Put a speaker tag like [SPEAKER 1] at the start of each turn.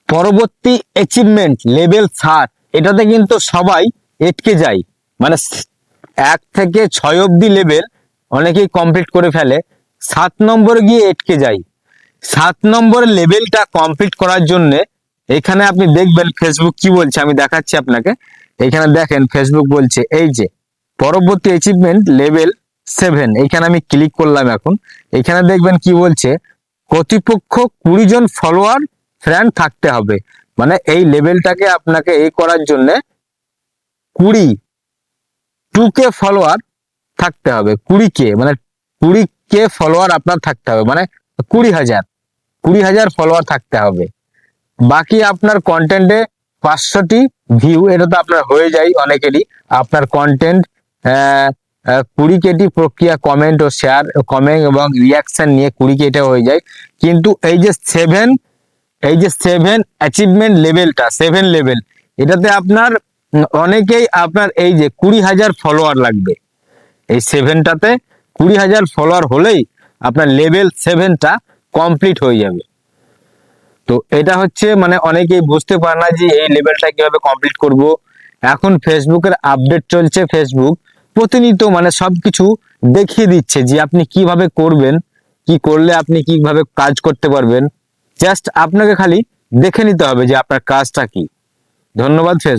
[SPEAKER 1] পরবর্তী achievement level 7, এটাতে কিন্তু সবাই এটকে যায়। মানে 1 থেকে 6 অব্দি লেভেল অনেকেই কমপ্লিট করে ফেলে, 7 নম্বরে গিয়ে এটকে যায়। 7 নম্বরের লেভেলটা কমপ্লিট করার জন্য এখানে আপনি দেখবেন ফেসবুক কি বলছে, আমি দেখাচ্ছি আপনাকে। এখানে দেখেন ফেসবুক বলছে এই যে পরবর্তী অ্যাচিভমেন্ট লেভেল 7, এখানে আমি ক্লিক করলাম। এখন এখানে দেখবেন কি বলছে, কর্তৃপক্ষ 20 জন ফলোয়ার ফ্রেন্ড থাকতে হবে। মানে এই লেভেলটাকে আপনাকে এই করার জন্য 22K ফলোয়ার থাকতে হবে। 20K মানে 20K ফলোয়ার আপনার থাকতে হবে, মানে 20,000 ফলোয়ার থাকতে হবে। বাকি আপনার কন্টেন্টে 500টি ভিউ, এটা তো আপনার হয়ে যায় অনেকেরই। আপনার কন্টেন্ট 20K প্রক্রিয়া কমেন্ট ও শেয়ার, কমেন্ট এবং রিয়াকশন নিয়ে 20K হয়ে যায়। কিন্তু এই যে 7 অ্যাচিভমেন্ট লেভেলটা, 7 লেভেল, এটাতে আপনার অনেকেই আপনার এই যে 20,000 ফলোয়ার লাগবে। এই 7টাতে 20,000 ফলোয়ার হলেই আপনার লেভেল 7টা কমপ্লিট হয়ে যাবে। তো এটা হচ্ছে মানে অনেকেই বুঝতে পারে না যে এই লেভেলটা কিভাবে কমপ্লিট করব। এখন ফেসবুকের আপডেট চলছে, ফেসবুক প্রতিনিয়ত মানে সবকিছু দেখিয়ে দিচ্ছে যে আপনি কিভাবে করবেন, কি করলে আপনি কিভাবে কাজ করতে পারবেন। জাস্ট আপনাকে খালি দেখে নিতে হবে যে আপনার কাজটা কি। ধন্যবাদ ফেসবুক।